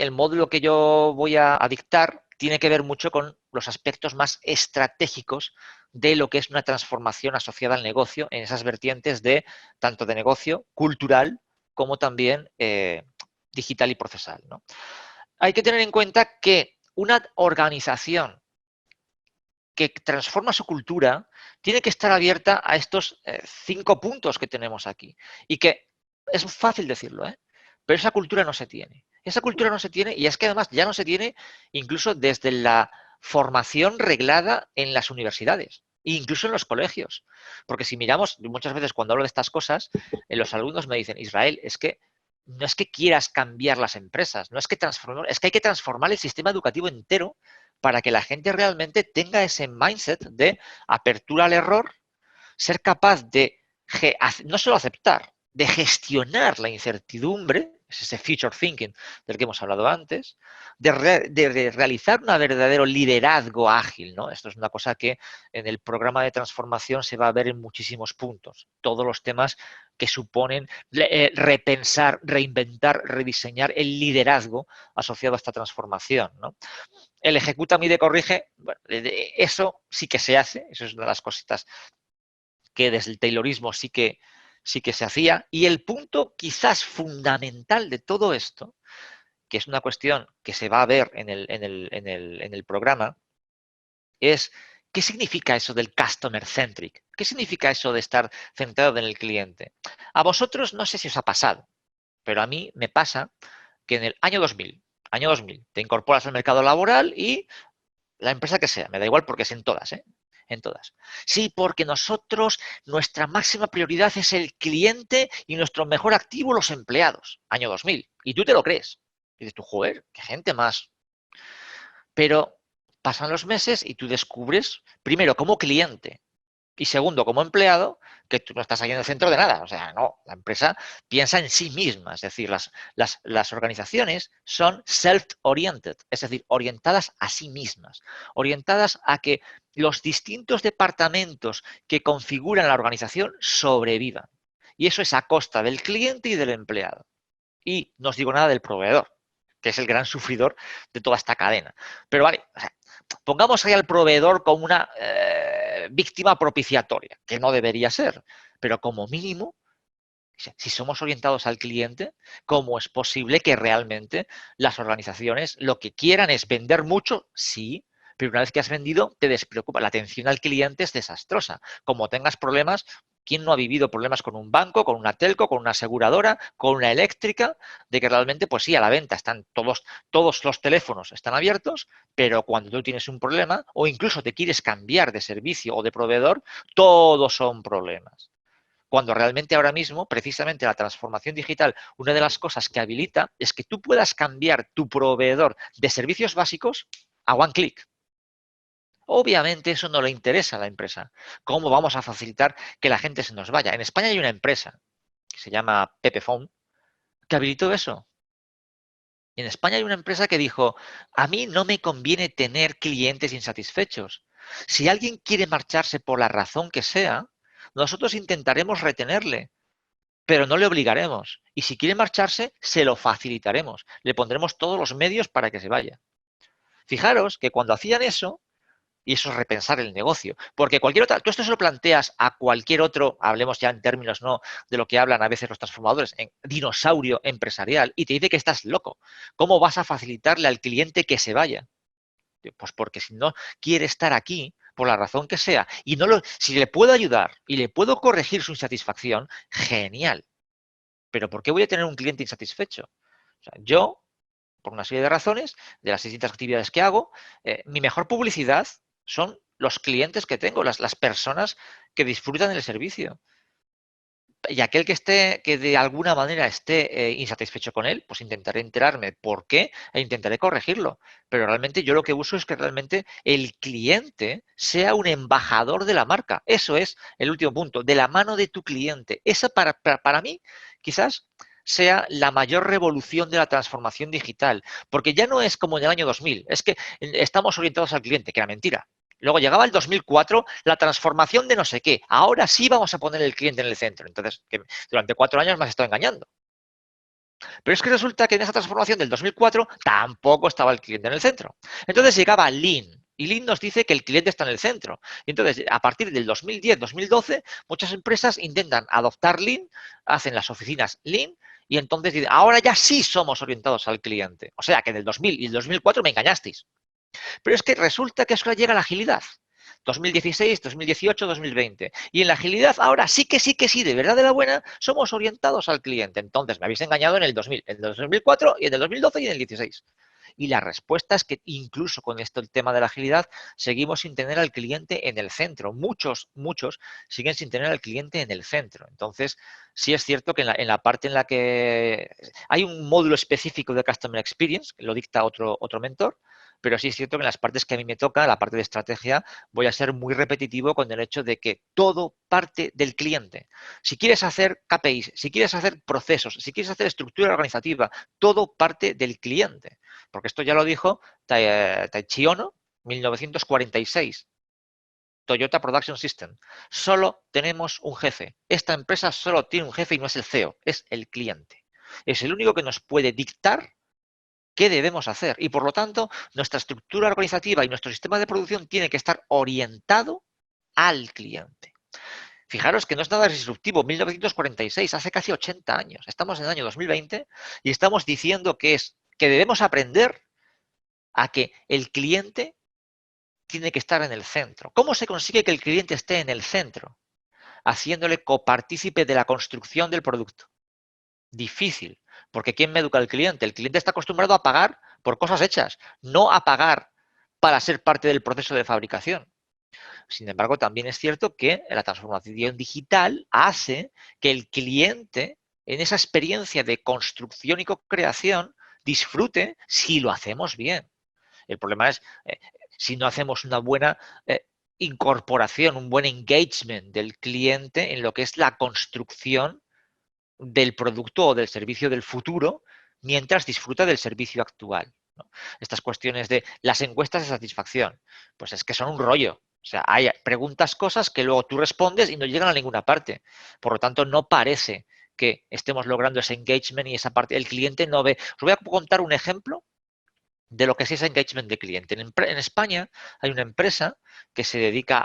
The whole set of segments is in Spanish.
el módulo que yo voy a dictar tiene que ver mucho con los aspectos más estratégicos de lo que es una transformación asociada al negocio en esas vertientes de tanto de negocio, cultural, como también digital y procesal, ¿no? Hay que tener en cuenta que una organización que transforma su cultura tiene que estar abierta a estos 5 puntos que tenemos aquí. Y que es fácil decirlo, pero esa cultura no se tiene. Esa cultura no se tiene, y es que además ya no se tiene incluso desde la formación reglada en las universidades, e incluso en los colegios. Porque si miramos, muchas veces cuando hablo de estas cosas, los alumnos me dicen, Israel, es que no es que quieras cambiar las empresas, no es que transformar, es que hay que transformar el sistema educativo entero para que la gente realmente tenga ese mindset de apertura al error, ser capaz de no solo aceptar, de gestionar la incertidumbre, es ese future thinking del que hemos hablado antes, de realizar un verdadero liderazgo ágil, ¿no? Esto es una cosa que en el programa de transformación se va a ver en muchísimos puntos. Todos los temas que suponen repensar, reinventar, rediseñar el liderazgo asociado a esta transformación, ¿no? El ejecuta, mide, corrige, bueno, eso sí que se hace, eso es una de las cositas que desde el Taylorismo sí que se hacía. Y el punto quizás fundamental de todo esto, que es una cuestión que se va a ver en el programa, es ¿qué significa eso del customer centric? ¿Qué significa eso de estar centrado en el cliente? A vosotros no sé si os ha pasado, pero a mí me pasa que en el año 2000 te incorporas al mercado laboral y la empresa que sea, me da igual porque es en todas, ¿eh? En todas. Sí, porque nosotros, nuestra máxima prioridad es el cliente y nuestro mejor activo los empleados. Año 2000. Y tú te lo crees. Y dices tú, joder, qué gente más. Pero pasan los meses y tú descubres, primero, como cliente, y segundo, como empleado, que tú no estás ahí en el centro de nada. O sea, no, la empresa piensa en sí misma. Es decir, las organizaciones son self-oriented, es decir, orientadas a sí mismas, orientadas a que los distintos departamentos que configuran la organización sobrevivan. Y eso es a costa del cliente y del empleado. Y no os digo nada del proveedor, que es el gran sufridor de toda esta cadena. Pero vale, o sea, pongamos ahí al proveedor como una víctima propiciatoria, que no debería ser, pero como mínimo, si somos orientados al cliente, ¿cómo es posible que realmente las organizaciones lo que quieran es vender mucho? Sí, pero una vez que has vendido, te despreocupa. La atención al cliente es desastrosa. Como tengas problemas, ¿quién no ha vivido problemas con un banco, con una telco, con una aseguradora, con una eléctrica? De que realmente, pues sí, a la venta están todos los teléfonos están abiertos, pero cuando tú tienes un problema o incluso te quieres cambiar de servicio o de proveedor, todos son problemas. Cuando realmente ahora mismo, precisamente la transformación digital, una de las cosas que habilita es que tú puedas cambiar tu proveedor de servicios básicos a one click. Obviamente eso no le interesa a la empresa. ¿Cómo vamos a facilitar que la gente se nos vaya? En España hay una empresa que se llama Pepephone que habilitó eso. En España hay una empresa que dijo, a mí no me conviene tener clientes insatisfechos. Si alguien quiere marcharse por la razón que sea, nosotros intentaremos retenerle, pero no le obligaremos. Y si quiere marcharse, se lo facilitaremos. Le pondremos todos los medios para que se vaya. Fijaros que cuando hacían eso, y eso es repensar el negocio, porque cualquier otra, tú esto se lo planteas a cualquier otro, hablemos ya en términos no de lo que hablan a veces los transformadores, en dinosaurio empresarial, y te dice que estás loco. ¿Cómo vas a facilitarle al cliente que se vaya? Pues porque si no quiere estar aquí, por la razón que sea, y si le puedo ayudar y le puedo corregir su insatisfacción, genial. Pero ¿por qué voy a tener un cliente insatisfecho? O sea, yo, por una serie de razones, de las distintas actividades que hago, mi mejor publicidad son los clientes que tengo, las personas que disfrutan del servicio. Y aquel que de alguna manera esté insatisfecho con él, pues intentaré enterarme por qué e intentaré corregirlo. Pero realmente yo lo que uso es que realmente el cliente sea un embajador de la marca. Eso es el último punto, de la mano de tu cliente. Esa para mí quizás sea la mayor revolución de la transformación digital, porque ya no es como en el año 2000, es que estamos orientados al cliente, que era mentira. Luego llegaba el 2004, la transformación de no sé qué. Ahora sí vamos a poner el cliente en el centro. Entonces, que durante 4 años me has estado engañando. Pero es que resulta que en esa transformación del 2004 tampoco estaba el cliente en el centro. Entonces llegaba Lean. Y Lean nos dice que el cliente está en el centro. Y entonces, a partir del 2010-2012, muchas empresas intentan adoptar Lean, hacen las oficinas Lean, y entonces dicen, ahora ya sí somos orientados al cliente. O sea que del 2000 y el 2004 me engañasteis. Pero es que resulta que eso llega a la agilidad. 2016, 2018, 2020. Y en la agilidad ahora sí, de verdad de la buena, somos orientados al cliente. Entonces me habéis engañado en el 2000, en el 2004 y en el 2012 y en el 16. Y la respuesta es que incluso con esto el tema de la agilidad seguimos sin tener al cliente en el centro. Muchos siguen sin tener al cliente en el centro. Entonces, sí es cierto que en la parte en la que hay un módulo específico de Customer Experience, que lo dicta otro mentor, pero sí es cierto que en las partes que a mí me toca, la parte de estrategia, voy a ser muy repetitivo con el hecho de que todo parte del cliente. Si quieres hacer KPIs, si quieres hacer procesos, si quieres hacer estructura organizativa, todo parte del cliente. Porque esto ya lo dijo Taiichi Ohno, 1946. Toyota Production System. Solo tenemos un jefe. Esta empresa solo tiene un jefe y no es el CEO, es el cliente. Es el único que nos puede dictar qué debemos hacer. Y por lo tanto, nuestra estructura organizativa y nuestro sistema de producción tiene que estar orientado al cliente. Fijaros que no es nada disruptivo, 1946, hace casi 80 años. Estamos en el año 2020 y estamos diciendo que debemos aprender a que el cliente tiene que estar en el centro. ¿Cómo se consigue que el cliente esté en el centro? Haciéndole copartícipe de la construcción del producto. Difícil, porque ¿quién me educa al cliente? El cliente está acostumbrado a pagar por cosas hechas, no a pagar para ser parte del proceso de fabricación. Sin embargo, también es cierto que la transformación digital hace que el cliente, en esa experiencia de construcción y co-creación, disfrute si lo hacemos bien. El problema es si no hacemos una buena incorporación, un buen engagement del cliente en lo que es la construcción del producto o del servicio del futuro mientras disfruta del servicio actual, ¿no? Estas cuestiones de las encuestas de satisfacción, pues es que son un rollo. O sea, preguntas cosas que luego tú respondes y no llegan a ninguna parte. Por lo tanto, no parece que estemos logrando ese engagement y esa parte. El cliente no ve. Os voy a contar un ejemplo de lo que es ese engagement de cliente. En España hay una empresa que se dedica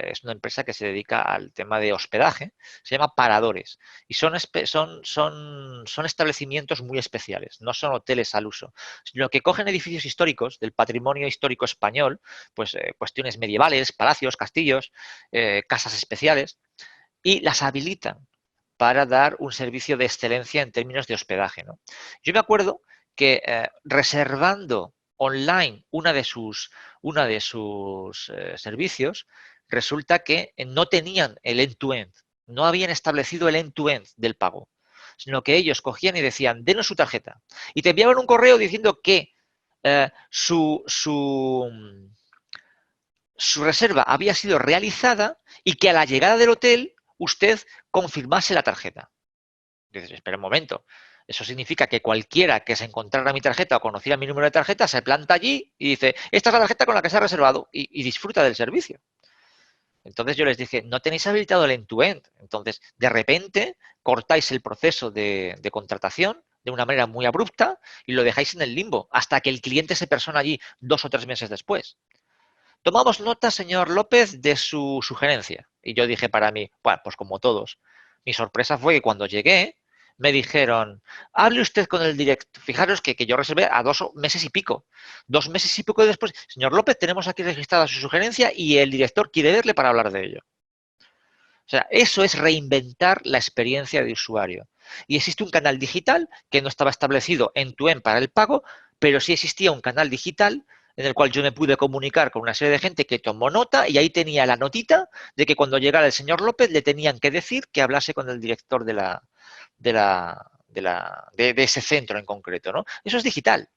es una empresa que se dedica al tema de hospedaje, se llama Paradores, y son establecimientos muy especiales, no son hoteles al uso, sino que cogen edificios históricos del patrimonio histórico español, pues cuestiones medievales, palacios, castillos, casas especiales, y las habilitan para dar un servicio de excelencia en términos de hospedaje, ¿no? Yo me acuerdo que reservando online una de sus servicios, resulta que no tenían el end-to-end, no habían establecido el end-to-end del pago, sino que ellos cogían y decían, denos su tarjeta, y te enviaban un correo diciendo que su reserva había sido realizada y que a la llegada del hotel usted confirmase la tarjeta. Dices, espera un momento, eso significa que cualquiera que se encontrara mi tarjeta o conociera mi número de tarjeta se planta allí y dice, esta es la tarjeta con la que se ha reservado y disfruta del servicio. Entonces yo les dije, no tenéis habilitado el end-to-end. Entonces, de repente, cortáis el proceso de contratación de una manera muy abrupta y lo dejáis en el limbo hasta que el cliente se persona allí 2 o 3 meses después. Tomamos nota, señor López, de su sugerencia. Y yo dije para mí, bueno, pues como todos. Mi sorpresa fue que cuando llegué, me dijeron, hable usted con el director. Fijaros que yo reservé a 2 meses y pico. 2 meses y pico después, señor López, tenemos aquí registrada su sugerencia y el director quiere verle para hablar de ello. O sea, eso es reinventar la experiencia de usuario. Y existe un canal digital que no estaba establecido end-to-end para el pago, pero sí existía un canal digital en el cual yo me pude comunicar con una serie de gente que tomó nota y ahí tenía la notita de que cuando llegara el señor López le tenían que decir que hablase con el director de ese centro en concreto, ¿no? Eso es digital.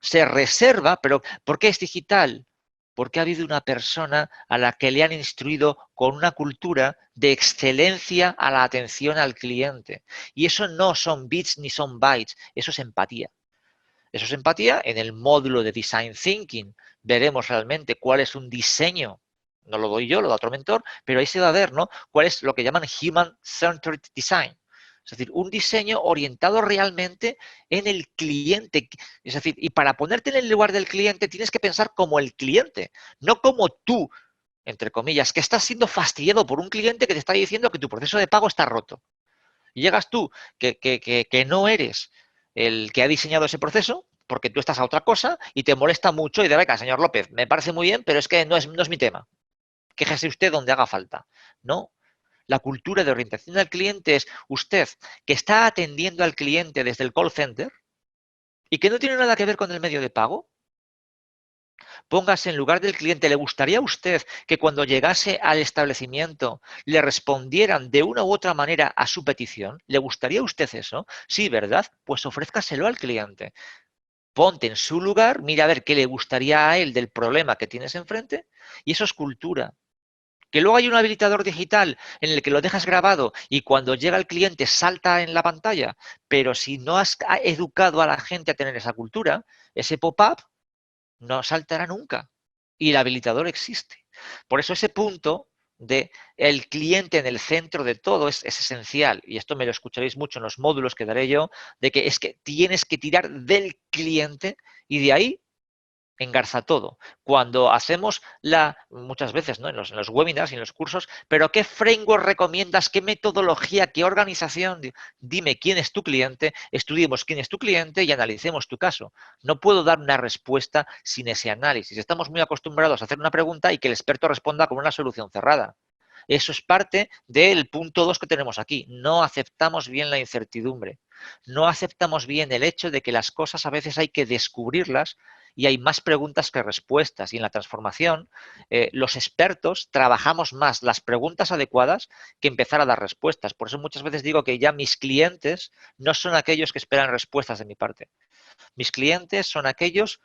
Se reserva, pero ¿por qué es digital? Porque ha habido una persona a la que le han instruido con una cultura de excelencia a la atención al cliente. Y eso no son bits ni son bytes, eso es empatía. Eso es empatía. En el módulo de Design Thinking veremos realmente cuál es un diseño, no lo doy yo, lo da otro mentor, pero ahí se va a ver, ¿no? Cuál es lo que llaman Human Centered Design. Es decir, un diseño orientado realmente en el cliente. Es decir, y para ponerte en el lugar del cliente tienes que pensar como el cliente, no como tú, entre comillas, que estás siendo fastidiado por un cliente que te está diciendo que tu proceso de pago está roto. Y llegas tú, que no eres el que ha diseñado ese proceso, porque tú estás a otra cosa y te molesta mucho y de venga, señor López, me parece muy bien, pero es que no es mi tema. Quéjese usted donde haga falta. No, la cultura de orientación al cliente es usted que está atendiendo al cliente desde el call center y que no tiene nada que ver con el medio de pago. Póngase en lugar del cliente. ¿Le gustaría a usted que cuando llegase al establecimiento le respondieran de una u otra manera a su petición? ¿Le gustaría a usted eso? Sí, ¿verdad? Pues ofrézcaselo al cliente. Ponte en su lugar, mira a ver qué le gustaría a él del problema que tienes enfrente y eso es cultura. Que luego hay un habilitador digital en el que lo dejas grabado y cuando llega el cliente salta en la pantalla, pero si no has educado a la gente a tener esa cultura, ese pop-up no saltará nunca. Y el habilitador existe. Por eso ese punto de el cliente en el centro de todo es esencial. Y esto me lo escucharéis mucho en los módulos que daré yo, de que es que tienes que tirar del cliente y de ahí engarza todo. Cuando hacemos muchas veces, ¿no? En los webinars y en los cursos, pero ¿qué framework recomiendas? ¿Qué metodología? ¿Qué organización? Dime quién es tu cliente, estudiemos quién es tu cliente y analicemos tu caso. No puedo dar una respuesta sin ese análisis. Estamos muy acostumbrados a hacer una pregunta y que el experto responda con una solución cerrada. Eso es parte del punto 2 que tenemos aquí. No aceptamos bien la incertidumbre. No aceptamos bien el hecho de que las cosas a veces hay que descubrirlas y hay más preguntas que respuestas. Y en la transformación, los expertos trabajamos más las preguntas adecuadas que empezar a dar respuestas. Por eso muchas veces digo que ya mis clientes no son aquellos que esperan respuestas de mi parte. Mis clientes son aquellos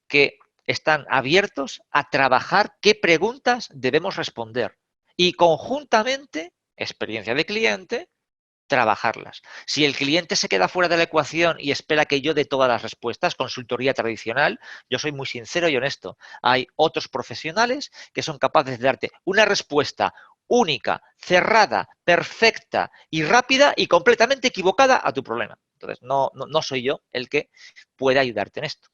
que están abiertos a trabajar qué preguntas debemos responder y conjuntamente, experiencia de cliente, trabajarlas. Si el cliente se queda fuera de la ecuación y espera que yo dé todas las respuestas, consultoría tradicional, yo soy muy sincero y honesto. Hay otros profesionales que son capaces de darte una respuesta única, cerrada, perfecta y rápida y completamente equivocada a tu problema. Entonces, no soy yo el que pueda ayudarte en esto.